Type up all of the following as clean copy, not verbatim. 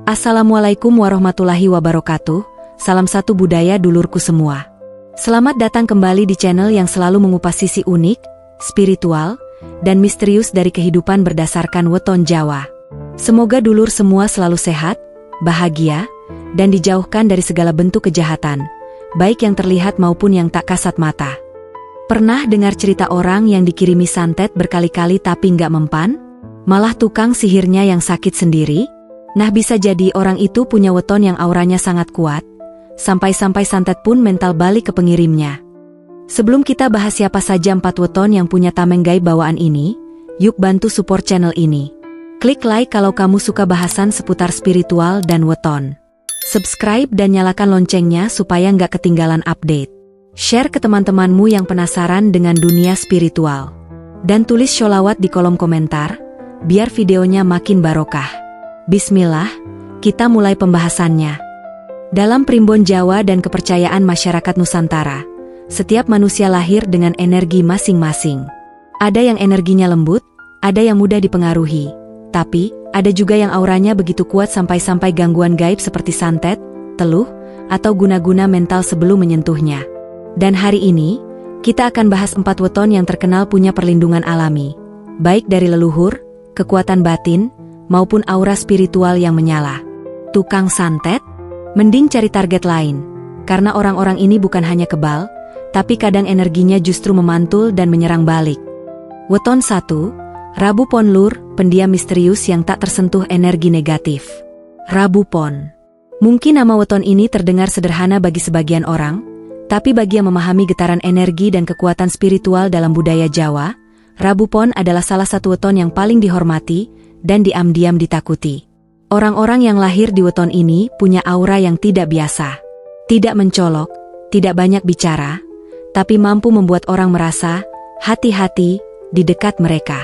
Assalamualaikum warahmatullahi wabarakatuh, salam satu budaya dulurku semua. Selamat datang kembali di channel yang selalu mengupas sisi unik, spiritual, dan misterius dari kehidupan berdasarkan weton Jawa. Semoga dulur semua selalu sehat, bahagia, dan dijauhkan dari segala bentuk kejahatan, baik yang terlihat maupun yang tak kasat mata. Pernah dengar cerita orang yang dikirimi santet berkali-kali tapi nggak mempan? Malah tukang sihirnya yang sakit sendiri? Nah, bisa jadi orang itu punya weton yang auranya sangat kuat, sampai-sampai santet pun mental balik ke pengirimnya. Sebelum kita bahas siapa saja 4 weton yang punya tameng gaib bawaan ini, yuk bantu support channel ini. Klik like kalau kamu suka bahasan seputar spiritual dan weton. Subscribe dan nyalakan loncengnya supaya nggak ketinggalan update. Share ke teman-temanmu yang penasaran dengan dunia spiritual. Dan tulis sholawat di kolom komentar, biar videonya makin barokah. Bismillah, kita mulai pembahasannya. Dalam primbon Jawa dan kepercayaan masyarakat Nusantara, setiap manusia lahir dengan energi masing-masing. Ada yang energinya lembut, ada yang mudah dipengaruhi, tapi ada juga yang auranya begitu kuat sampai-sampai gangguan gaib seperti santet, teluh, atau guna-guna mental sebelum menyentuhnya. Dan hari ini, kita akan bahas 4 weton yang terkenal punya perlindungan alami, baik dari leluhur, kekuatan batin, maupun aura spiritual yang menyala. Tukang santet? Mending cari target lain, karena orang-orang ini bukan hanya kebal, tapi kadang energinya justru memantul dan menyerang balik. Weton 1, Rabu Pon Lur, pendiam misterius yang tak tersentuh energi negatif. Rabu Pon. Mungkin nama weton ini terdengar sederhana bagi sebagian orang, tapi bagi yang memahami getaran energi dan kekuatan spiritual dalam budaya Jawa, Rabu Pon adalah salah satu weton yang paling dihormati dan diam-diam ditakuti. Orang-orang yang lahir di weton ini punya aura yang tidak biasa. Tidak mencolok, tidak banyak bicara, tapi mampu membuat orang merasa hati-hati di dekat mereka.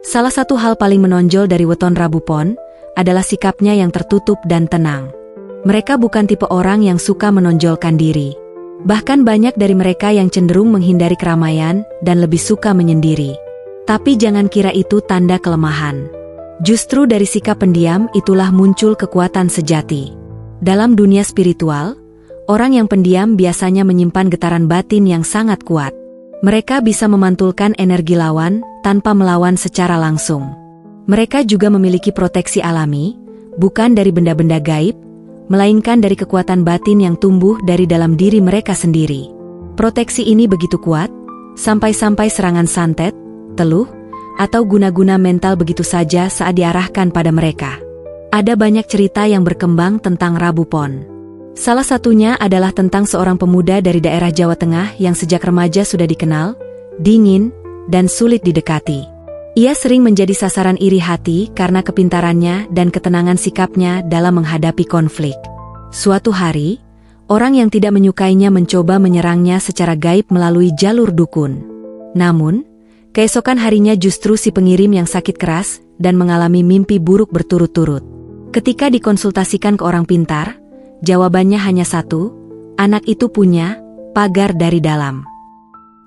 Salah satu hal paling menonjol dari weton Rabu Pon adalah sikapnya yang tertutup dan tenang. Mereka bukan tipe orang yang suka menonjolkan diri. Bahkan banyak dari mereka yang cenderung menghindari keramaian dan lebih suka menyendiri. Tapi jangan kira itu tanda kelemahan. Justru dari sikap pendiam itulah muncul kekuatan sejati. Dalam dunia spiritual, orang yang pendiam biasanya menyimpan getaran batin yang sangat kuat. Mereka bisa memantulkan energi lawan tanpa melawan secara langsung. Mereka juga memiliki proteksi alami, bukan dari benda-benda gaib, melainkan dari kekuatan batin yang tumbuh dari dalam diri mereka sendiri. Proteksi ini begitu kuat, sampai-sampai serangan santet, teluh, atau guna-guna mental begitu saja saat diarahkan pada mereka. Ada banyak cerita yang berkembang tentang Rabu Pon. Salah satunya adalah tentang seorang pemuda dari daerah Jawa Tengah yang sejak remaja sudah dikenal, dingin, dan sulit didekati. Ia sering menjadi sasaran iri hati karena kepintarannya dan ketenangan sikapnya dalam menghadapi konflik. Suatu hari, orang yang tidak menyukainya mencoba menyerangnya secara gaib melalui jalur dukun. Namun, keesokan harinya justru si pengirim yang sakit keras dan mengalami mimpi buruk berturut-turut. Ketika dikonsultasikan ke orang pintar, jawabannya hanya satu, anak itu punya pagar dari dalam.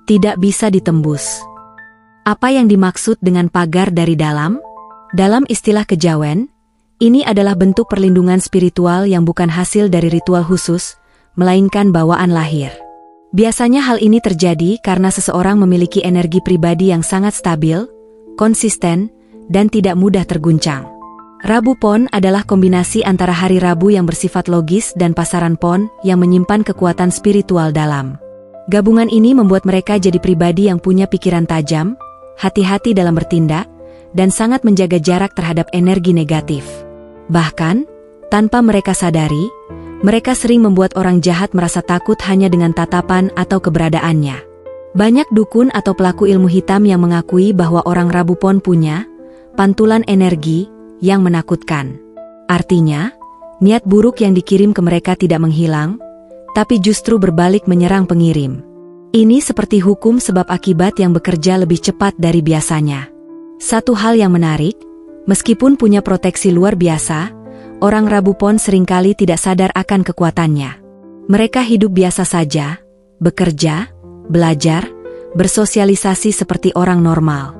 Tidak bisa ditembus. Apa yang dimaksud dengan pagar dari dalam? Dalam istilah kejawen, ini adalah bentuk perlindungan spiritual yang bukan hasil dari ritual khusus, melainkan bawaan lahir. Biasanya hal ini terjadi karena seseorang memiliki energi pribadi yang sangat stabil, konsisten, dan tidak mudah terguncang. Rabu Pon adalah kombinasi antara hari Rabu yang bersifat logis dan pasaran Pon yang menyimpan kekuatan spiritual dalam. Gabungan ini membuat mereka jadi pribadi yang punya pikiran tajam, hati-hati dalam bertindak, dan sangat menjaga jarak terhadap energi negatif. Bahkan, tanpa mereka sadari, mereka sering membuat orang jahat merasa takut hanya dengan tatapan atau keberadaannya. Banyak dukun atau pelaku ilmu hitam yang mengakui bahwa orang Rabu Pon punya pantulan energi yang menakutkan. Artinya, niat buruk yang dikirim ke mereka tidak menghilang, tapi justru berbalik menyerang pengirim. Ini seperti hukum sebab akibat yang bekerja lebih cepat dari biasanya. Satu hal yang menarik, meskipun punya proteksi luar biasa, orang Rabu Pon seringkali tidak sadar akan kekuatannya. Mereka hidup biasa saja, bekerja, belajar, bersosialisasi seperti orang normal.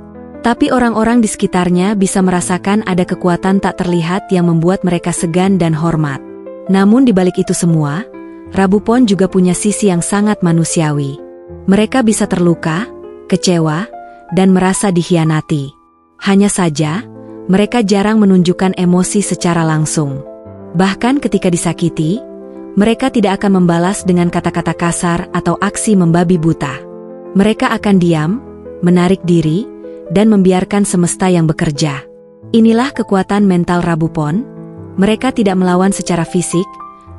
Tapi orang-orang di sekitarnya bisa merasakan ada kekuatan tak terlihat yang membuat mereka segan dan hormat. Namun di balik itu semua, Rabupon juga punya sisi yang sangat manusiawi. Mereka bisa terluka, kecewa, dan merasa dikhianati. Hanya saja, mereka jarang menunjukkan emosi secara langsung. Bahkan ketika disakiti, mereka tidak akan membalas dengan kata-kata kasar atau aksi membabi buta. Mereka akan diam, menarik diri, dan membiarkan semesta yang bekerja. Inilah kekuatan mental Rabupon. Mereka tidak melawan secara fisik,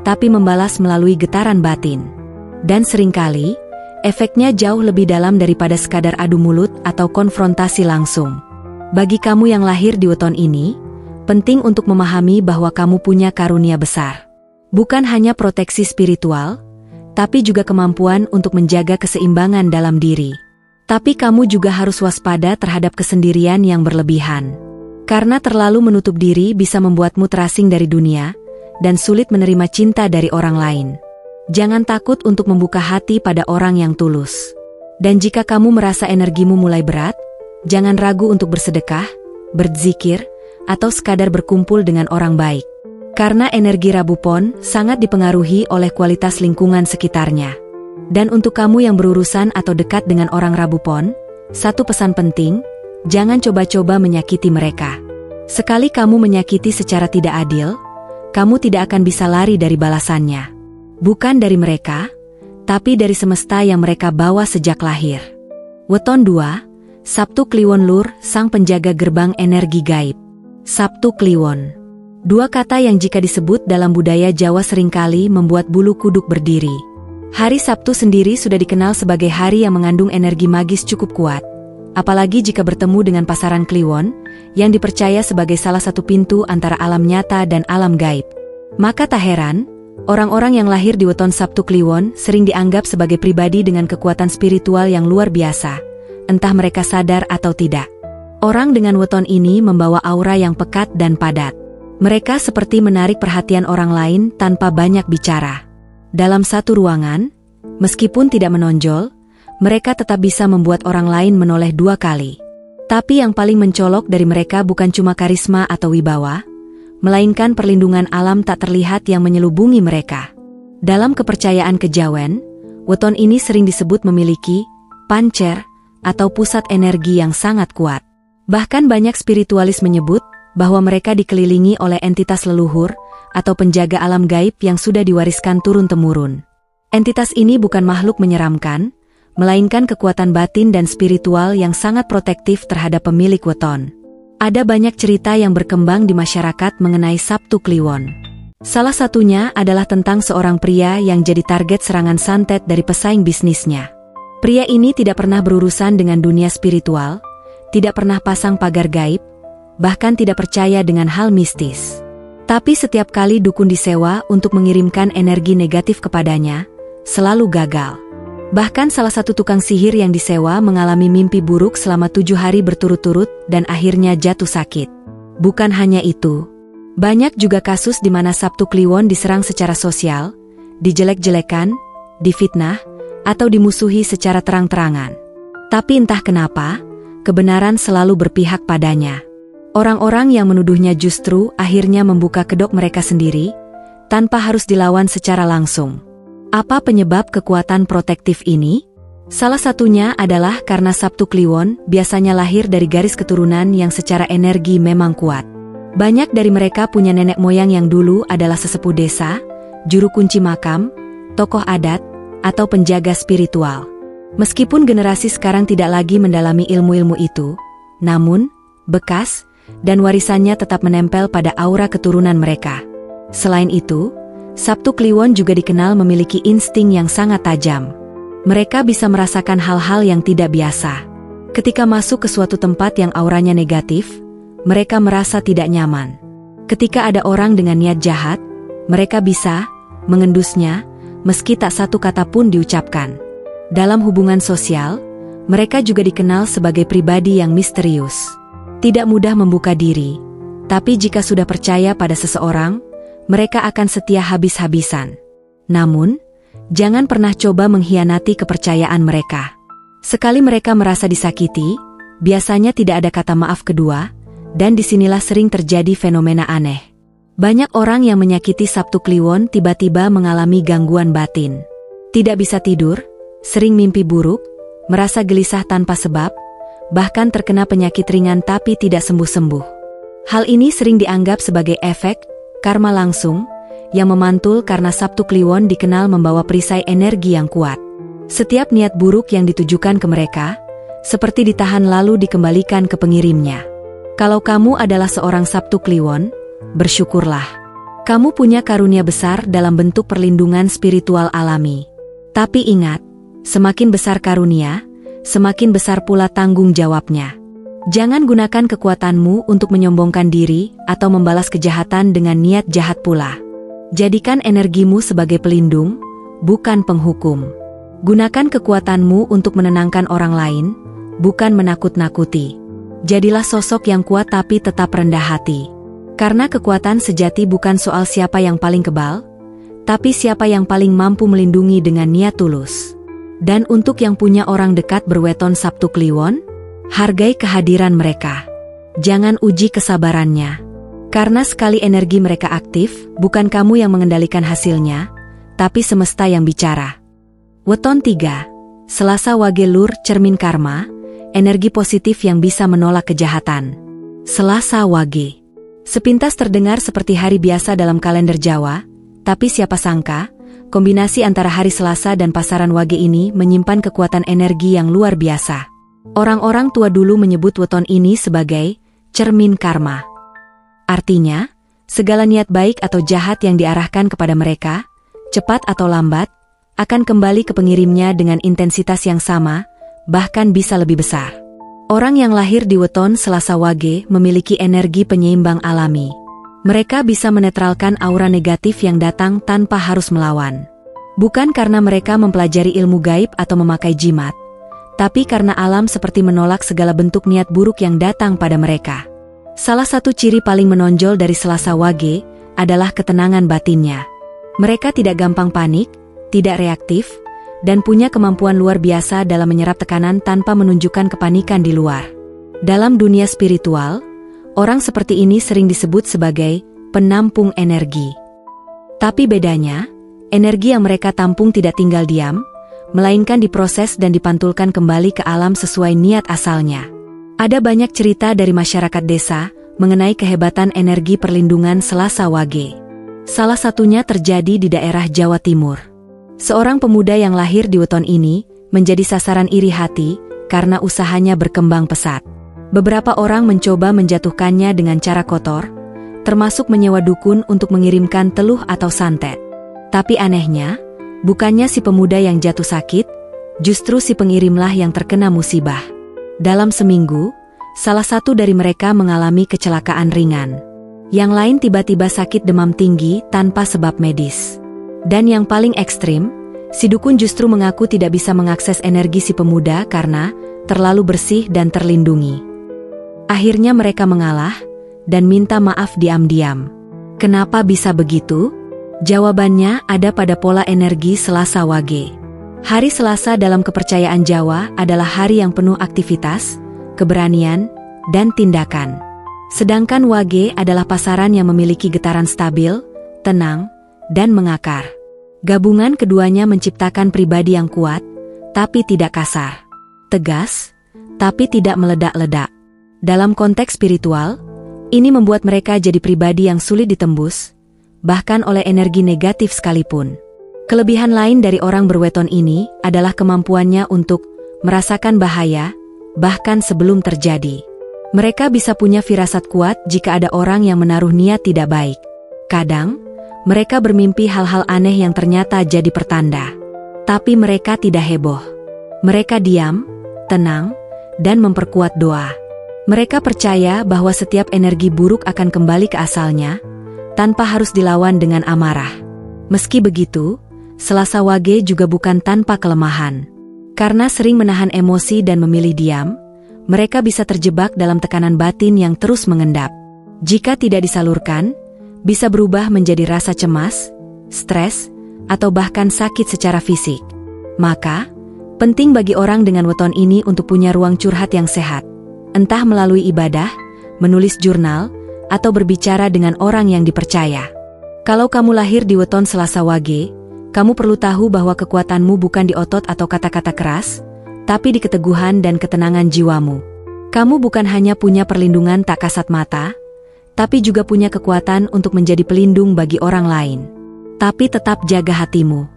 tapi membalas melalui getaran batin. Dan seringkali, efeknya jauh lebih dalam daripada sekadar adu mulut atau konfrontasi langsung. Bagi kamu yang lahir di weton ini, penting untuk memahami bahwa kamu punya karunia besar. Bukan hanya proteksi spiritual, tapi juga kemampuan untuk menjaga keseimbangan dalam diri. Tapi kamu juga harus waspada terhadap kesendirian yang berlebihan. Karena terlalu menutup diri bisa membuatmu terasing dari dunia, dan sulit menerima cinta dari orang lain. Jangan takut untuk membuka hati pada orang yang tulus. Dan jika kamu merasa energimu mulai berat, jangan ragu untuk bersedekah, berzikir, atau sekadar berkumpul dengan orang baik. Karena energi Rabupon sangat dipengaruhi oleh kualitas lingkungan sekitarnya. Dan untuk kamu yang berurusan atau dekat dengan orang Rabupon, satu pesan penting, jangan coba-coba menyakiti mereka. Sekali kamu menyakiti secara tidak adil, kamu tidak akan bisa lari dari balasannya. Bukan dari mereka, tapi dari semesta yang mereka bawa sejak lahir. Weton 2, Sabtu Kliwon Lur, sang penjaga gerbang energi gaib. Sabtu Kliwon. Dua kata yang jika disebut dalam budaya Jawa seringkali membuat bulu kuduk berdiri. Hari Sabtu sendiri sudah dikenal sebagai hari yang mengandung energi magis cukup kuat. Apalagi jika bertemu dengan pasaran Kliwon, yang dipercaya sebagai salah satu pintu antara alam nyata dan alam gaib. Maka tak heran, orang-orang yang lahir di weton Sabtu Kliwon sering dianggap sebagai pribadi dengan kekuatan spiritual yang luar biasa, entah mereka sadar atau tidak. Orang dengan weton ini membawa aura yang pekat dan padat. Mereka seperti menarik perhatian orang lain tanpa banyak bicara. Dalam satu ruangan, meskipun tidak menonjol, mereka tetap bisa membuat orang lain menoleh dua kali. Tapi yang paling mencolok dari mereka bukan cuma karisma atau wibawa, melainkan perlindungan alam tak terlihat yang menyelubungi mereka. Dalam kepercayaan kejawen, weton ini sering disebut memiliki pancer atau pusat energi yang sangat kuat. Bahkan banyak spiritualis menyebut bahwa mereka dikelilingi oleh entitas leluhur atau penjaga alam gaib yang sudah diwariskan turun-temurun. Entitas ini bukan makhluk menyeramkan, melainkan kekuatan batin dan spiritual yang sangat protektif terhadap pemilik weton. Ada banyak cerita yang berkembang di masyarakat mengenai Sabtu Kliwon. Salah satunya adalah tentang seorang pria yang jadi target serangan santet dari pesaing bisnisnya. Pria ini tidak pernah berurusan dengan dunia spiritual, tidak pernah pasang pagar gaib, bahkan tidak percaya dengan hal mistis. Tapi setiap kali dukun disewa untuk mengirimkan energi negatif kepadanya, selalu gagal. Bahkan salah satu tukang sihir yang disewa mengalami mimpi buruk selama 7 hari berturut-turut dan akhirnya jatuh sakit. Bukan hanya itu, banyak juga kasus di mana Sabtu Kliwon diserang secara sosial, dijelek-jelekan, difitnah, atau dimusuhi secara terang-terangan. Tapi entah kenapa, kebenaran selalu berpihak padanya. Orang-orang yang menuduhnya justru akhirnya membuka kedok mereka sendiri, tanpa harus dilawan secara langsung. Apa penyebab kekuatan protektif ini? Salah satunya adalah karena Sabtu Kliwon biasanya lahir dari garis keturunan yang secara energi memang kuat. Banyak dari mereka punya nenek moyang yang dulu adalah sesepuh desa, juru kunci makam, tokoh adat, atau penjaga spiritual. Meskipun generasi sekarang tidak lagi mendalami ilmu-ilmu itu, namun, bekas dan warisannya tetap menempel pada aura keturunan mereka. Selain itu, Sabtu Kliwon juga dikenal memiliki insting yang sangat tajam. Mereka bisa merasakan hal-hal yang tidak biasa. Ketika masuk ke suatu tempat yang auranya negatif, mereka merasa tidak nyaman. Ketika ada orang dengan niat jahat, mereka bisa mengendusnya, meski tak satu kata pun diucapkan. Dalam hubungan sosial, mereka juga dikenal sebagai pribadi yang misterius. Tidak mudah membuka diri, tapi jika sudah percaya pada seseorang, mereka akan setia habis-habisan. Namun, jangan pernah coba mengkhianati kepercayaan mereka. Sekali mereka merasa disakiti, Biasanya tidak ada kata maaf kedua, dan disinilah sering terjadi fenomena aneh. Banyak orang yang menyakiti Sabtu Kliwon tiba-tiba mengalami gangguan batin. Tidak bisa tidur, sering mimpi buruk, merasa gelisah tanpa sebab, bahkan terkena penyakit ringan tapi tidak sembuh-sembuh. Hal ini sering dianggap sebagai efek karma langsung yang memantul karena Sabtu Kliwon dikenal membawa perisai energi yang kuat. Setiap niat buruk yang ditujukan ke mereka, seperti ditahan lalu dikembalikan ke pengirimnya. Kalau kamu adalah seorang Sabtu Kliwon, bersyukurlah. Kamu punya karunia besar dalam bentuk perlindungan spiritual alami. Tapi ingat, semakin besar karunia, semakin besar pula tanggung jawabnya. Jangan gunakan kekuatanmu untuk menyombongkan diri atau membalas kejahatan dengan niat jahat pula. Jadikan energimu sebagai pelindung, bukan penghukum. Gunakan kekuatanmu untuk menenangkan orang lain, bukan menakut-nakuti. Jadilah sosok yang kuat tapi tetap rendah hati. Karena kekuatan sejati bukan soal siapa yang paling kebal, tapi siapa yang paling mampu melindungi dengan niat tulus. Dan untuk yang punya orang dekat berweton Sabtu Kliwon, hargai kehadiran mereka. Jangan uji kesabarannya. Karena sekali energi mereka aktif, bukan kamu yang mengendalikan hasilnya, tapi semesta yang bicara. Weton 3. Selasa Wage Lur cermin karma, energi positif yang bisa menolak kejahatan. Selasa Wage. Sepintas terdengar seperti hari biasa dalam kalender Jawa, tapi siapa sangka, kombinasi antara hari Selasa dan pasaran Wage ini menyimpan kekuatan energi yang luar biasa. Orang-orang tua dulu menyebut weton ini sebagai cermin karma. Artinya, segala niat baik atau jahat yang diarahkan kepada mereka, cepat atau lambat, akan kembali ke pengirimnya dengan intensitas yang sama, bahkan bisa lebih besar. Orang yang lahir di weton Selasa Wage memiliki energi penyeimbang alami. Mereka bisa menetralkan aura negatif yang datang tanpa harus melawan. Bukan karena mereka mempelajari ilmu gaib atau memakai jimat, tapi karena alam seperti menolak segala bentuk niat buruk yang datang pada mereka. Salah satu ciri paling menonjol dari Selasa Wage adalah ketenangan batinnya. Mereka tidak gampang panik, tidak reaktif, dan punya kemampuan luar biasa dalam menyerap tekanan tanpa menunjukkan kepanikan di luar. Dalam dunia spiritual, orang seperti ini sering disebut sebagai penampung energi. Tapi bedanya, energi yang mereka tampung tidak tinggal diam, melainkan diproses dan dipantulkan kembali ke alam sesuai niat asalnya. Ada banyak cerita dari masyarakat desa mengenai kehebatan energi perlindungan Selasa Wage. Salah satunya terjadi di daerah Jawa Timur. Seorang pemuda yang lahir di weton ini menjadi sasaran iri hati karena usahanya berkembang pesat. Beberapa orang mencoba menjatuhkannya dengan cara kotor, termasuk menyewa dukun untuk mengirimkan teluh atau santet. Tapi anehnya, bukannya si pemuda yang jatuh sakit, justru si pengirimlah yang terkena musibah. Dalam seminggu, salah satu dari mereka mengalami kecelakaan ringan. Yang lain tiba-tiba sakit demam tinggi tanpa sebab medis. Dan yang paling ekstrim, si dukun justru mengaku tidak bisa mengakses energi si pemuda karena terlalu bersih dan terlindungi. Akhirnya mereka mengalah dan minta maaf diam-diam. Kenapa bisa begitu? Jawabannya ada pada pola energi Selasa Wage. Hari Selasa dalam kepercayaan Jawa adalah hari yang penuh aktivitas, keberanian, dan tindakan. Sedangkan Wage adalah pasaran yang memiliki getaran stabil, tenang, dan mengakar. Gabungan keduanya menciptakan pribadi yang kuat, tapi tidak kasar. Tegas, tapi tidak meledak-ledak. Dalam konteks spiritual, ini membuat mereka jadi pribadi yang sulit ditembus, bahkan oleh energi negatif sekalipun. Kelebihan lain dari orang berweton ini adalah kemampuannya untuk merasakan bahaya, bahkan sebelum terjadi. Mereka bisa punya firasat kuat jika ada orang yang menaruh niat tidak baik. Kadang, mereka bermimpi hal-hal aneh yang ternyata jadi pertanda. Tapi mereka tidak heboh. Mereka diam, tenang, dan memperkuat doa. Mereka percaya bahwa setiap energi buruk akan kembali ke asalnya, tanpa harus dilawan dengan amarah. Meski begitu, Selasa Wage juga bukan tanpa kelemahan. Karena sering menahan emosi dan memilih diam, mereka bisa terjebak dalam tekanan batin yang terus mengendap. Jika tidak disalurkan, bisa berubah menjadi rasa cemas, stres, atau bahkan sakit secara fisik. Maka, penting bagi orang dengan weton ini untuk punya ruang curhat yang sehat, entah melalui ibadah, menulis jurnal, atau berbicara dengan orang yang dipercaya. Kalau kamu lahir di weton Selasa Wage, kamu perlu tahu bahwa kekuatanmu bukan di otot atau kata-kata keras, tapi di keteguhan dan ketenangan jiwamu. Kamu bukan hanya punya perlindungan tak kasat mata, tapi juga punya kekuatan untuk menjadi pelindung bagi orang lain. Tapi tetap jaga hatimu.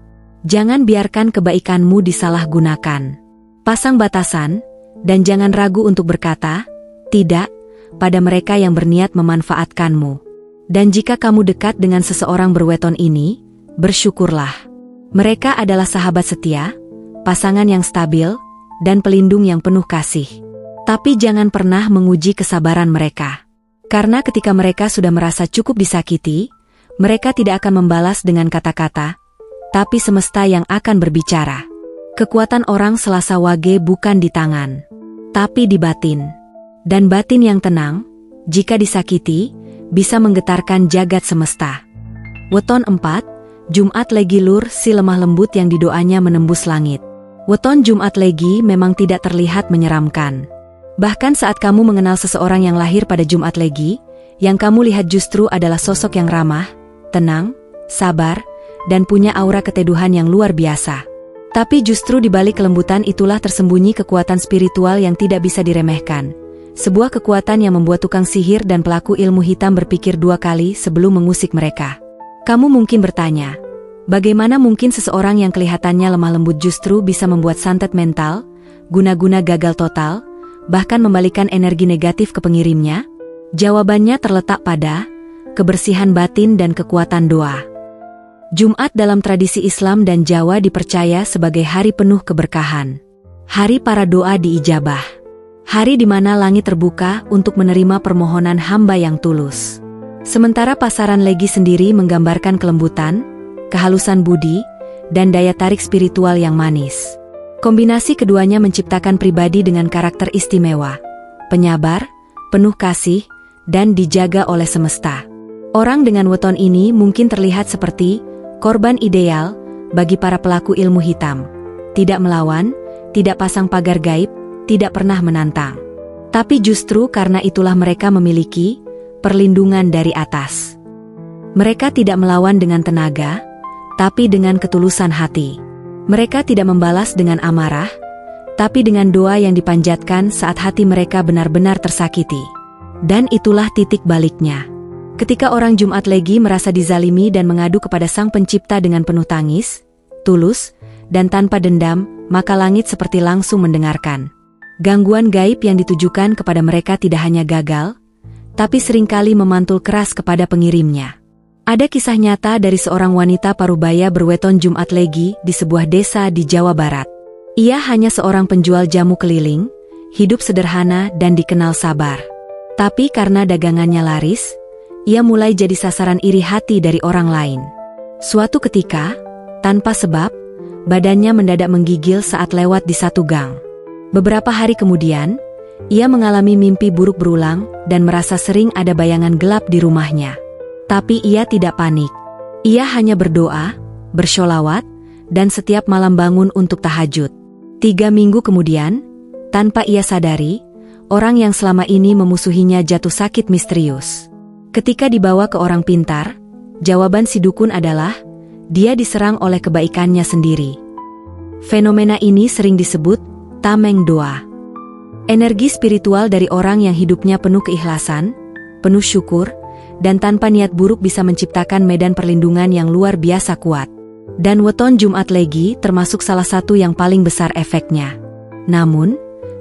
Jangan biarkan kebaikanmu disalahgunakan. Pasang batasan, dan jangan ragu untuk berkata, tidak, pada mereka yang berniat memanfaatkanmu. Dan jika kamu dekat dengan seseorang berweton ini, bersyukurlah. Mereka adalah sahabat setia, pasangan yang stabil, dan pelindung yang penuh kasih. Tapi jangan pernah menguji kesabaran mereka. Karena ketika mereka sudah merasa cukup disakiti, mereka tidak akan membalas dengan kata-kata, tapi semesta yang akan berbicara. Kekuatan orang Selasa Wage bukan di tangan, tapi di batin. Dan batin yang tenang, jika disakiti, bisa menggetarkan jagat semesta. Weton 4, Jumat Legi Lur si lemah lembut yang didoanya menembus langit. Weton Jumat Legi memang tidak terlihat menyeramkan. Bahkan saat kamu mengenal seseorang yang lahir pada Jumat Legi, yang kamu lihat justru adalah sosok yang ramah, tenang, sabar, dan punya aura keteduhan yang luar biasa. Tapi justru di balik kelembutan itulah tersembunyi kekuatan spiritual yang tidak bisa diremehkan. Sebuah kekuatan yang membuat tukang sihir dan pelaku ilmu hitam berpikir dua kali sebelum mengusik mereka. Kamu mungkin bertanya, bagaimana mungkin seseorang yang kelihatannya lemah lembut justru bisa membuat santet mental, guna-guna gagal total, bahkan membalikan energi negatif ke pengirimnya? Jawabannya terletak pada kebersihan batin dan kekuatan doa. Jumat dalam tradisi Islam dan Jawa dipercaya sebagai hari penuh keberkahan. Hari para doa diijabah. Hari di mana langit terbuka untuk menerima permohonan hamba yang tulus. Sementara pasaran Legi sendiri menggambarkan kelembutan, kehalusan budi, dan daya tarik spiritual yang manis. Kombinasi keduanya menciptakan pribadi dengan karakter istimewa, penyabar, penuh kasih, dan dijaga oleh semesta. Orang dengan weton ini mungkin terlihat seperti korban ideal bagi para pelaku ilmu hitam. Tidak melawan, tidak pasang pagar gaib, tidak pernah menantang. Tapi justru karena itulah mereka memiliki perlindungan dari atas. Mereka tidak melawan dengan tenaga, tapi dengan ketulusan hati. Mereka tidak membalas dengan amarah, tapi dengan doa yang dipanjatkan saat hati mereka benar-benar tersakiti. Dan itulah titik baliknya. Ketika orang Jumat Legi merasa dizalimi dan mengadu kepada Sang Pencipta dengan penuh tangis, tulus, dan tanpa dendam, maka langit seperti langsung mendengarkan. Gangguan gaib yang ditujukan kepada mereka tidak hanya gagal, tapi seringkali memantul keras kepada pengirimnya. Ada kisah nyata dari seorang wanita parubaya berweton Jumat Legi di sebuah desa di Jawa Barat. Ia hanya seorang penjual jamu keliling, hidup sederhana dan dikenal sabar. Tapi karena dagangannya laris, ia mulai jadi sasaran iri hati dari orang lain. Suatu ketika, tanpa sebab, badannya mendadak menggigil saat lewat di satu gang. Beberapa hari kemudian, ia mengalami mimpi buruk berulang dan merasa sering ada bayangan gelap di rumahnya. Tapi ia tidak panik. Ia hanya berdoa, bersholawat, dan setiap malam bangun untuk tahajud. 3 minggu kemudian, tanpa ia sadari, orang yang selama ini memusuhinya jatuh sakit misterius. Ketika dibawa ke orang pintar, jawaban si dukun adalah, dia diserang oleh kebaikannya sendiri. Fenomena ini sering disebut tameng doa. Energi spiritual dari orang yang hidupnya penuh keikhlasan, penuh syukur, dan tanpa niat buruk bisa menciptakan medan perlindungan yang luar biasa kuat. Dan weton Jumat Legi termasuk salah satu yang paling besar efeknya. Namun,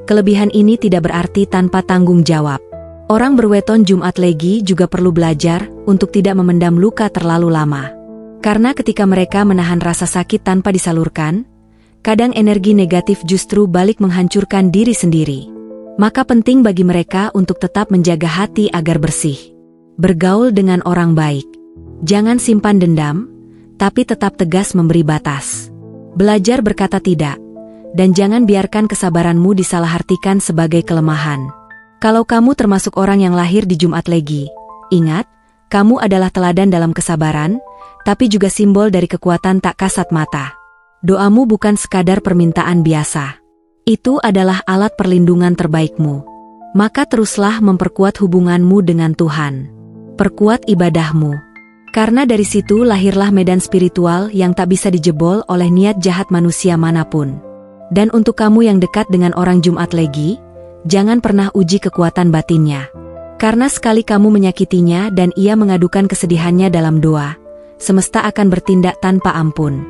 kelebihan ini tidak berarti tanpa tanggung jawab. Orang berweton Jumat Legi juga perlu belajar untuk tidak memendam luka terlalu lama. Karena ketika mereka menahan rasa sakit tanpa disalurkan, kadang energi negatif justru balik menghancurkan diri sendiri. Maka penting bagi mereka untuk tetap menjaga hati agar bersih. Bergaul dengan orang baik. Jangan simpan dendam, tapi tetap tegas memberi batas. Belajar berkata tidak, dan jangan biarkan kesabaranmu disalahartikan sebagai kelemahan. Kalau kamu termasuk orang yang lahir di Jumat Legi, ingat, kamu adalah teladan dalam kesabaran, tapi juga simbol dari kekuatan tak kasat mata. Doamu bukan sekadar permintaan biasa. Itu adalah alat perlindungan terbaikmu. maka teruslah memperkuat hubunganmu dengan Tuhan. Perkuat ibadahmu. Karena dari situ lahirlah medan spiritual yang tak bisa dijebol oleh niat jahat manusia manapun. Dan untuk kamu yang dekat dengan orang Jumat Legi, jangan pernah uji kekuatan batinnya. Karena sekali kamu menyakitinya dan ia mengadukan kesedihannya dalam doa, semesta akan bertindak tanpa ampun.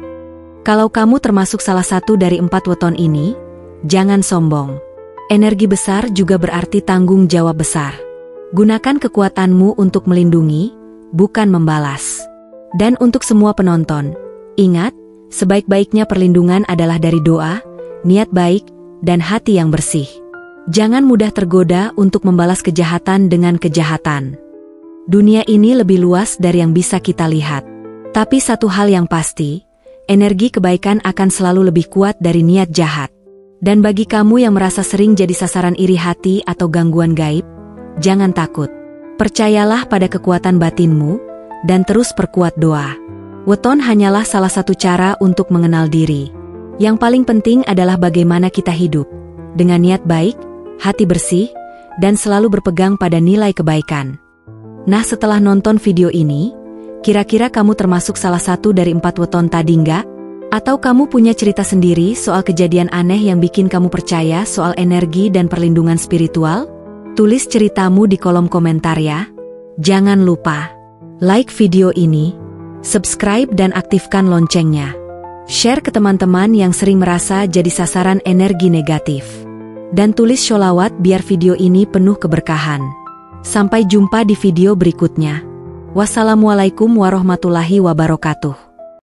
Kalau kamu termasuk salah satu dari 4 weton ini, jangan sombong. Energi besar juga berarti tanggung jawab besar. Gunakan kekuatanmu untuk melindungi, bukan membalas. Dan untuk semua penonton, ingat, sebaik-baiknya perlindungan adalah dari doa, niat baik, dan hati yang bersih. Jangan mudah tergoda untuk membalas kejahatan dengan kejahatan. Dunia ini lebih luas dari yang bisa kita lihat. Tapi satu hal yang pasti, energi kebaikan akan selalu lebih kuat dari niat jahat. Dan bagi kamu yang merasa sering jadi sasaran iri hati atau gangguan gaib, jangan takut. Percayalah pada kekuatan batinmu, dan terus perkuat doa. Weton hanyalah salah satu cara untuk mengenal diri. Yang paling penting adalah bagaimana kita hidup, dengan niat baik, hati bersih, dan selalu berpegang pada nilai kebaikan. Nah, setelah nonton video ini, kira-kira kamu termasuk salah satu dari 4 weton tadi nggak? Atau kamu punya cerita sendiri soal kejadian aneh yang bikin kamu percaya soal energi dan perlindungan spiritual? Tulis ceritamu di kolom komentar ya. Jangan lupa like video ini, subscribe dan aktifkan loncengnya. Share ke teman-teman yang sering merasa jadi sasaran energi negatif. Dan tulis sholawat biar video ini penuh keberkahan. Sampai jumpa di video berikutnya. Wassalamualaikum warahmatullahi wabarakatuh.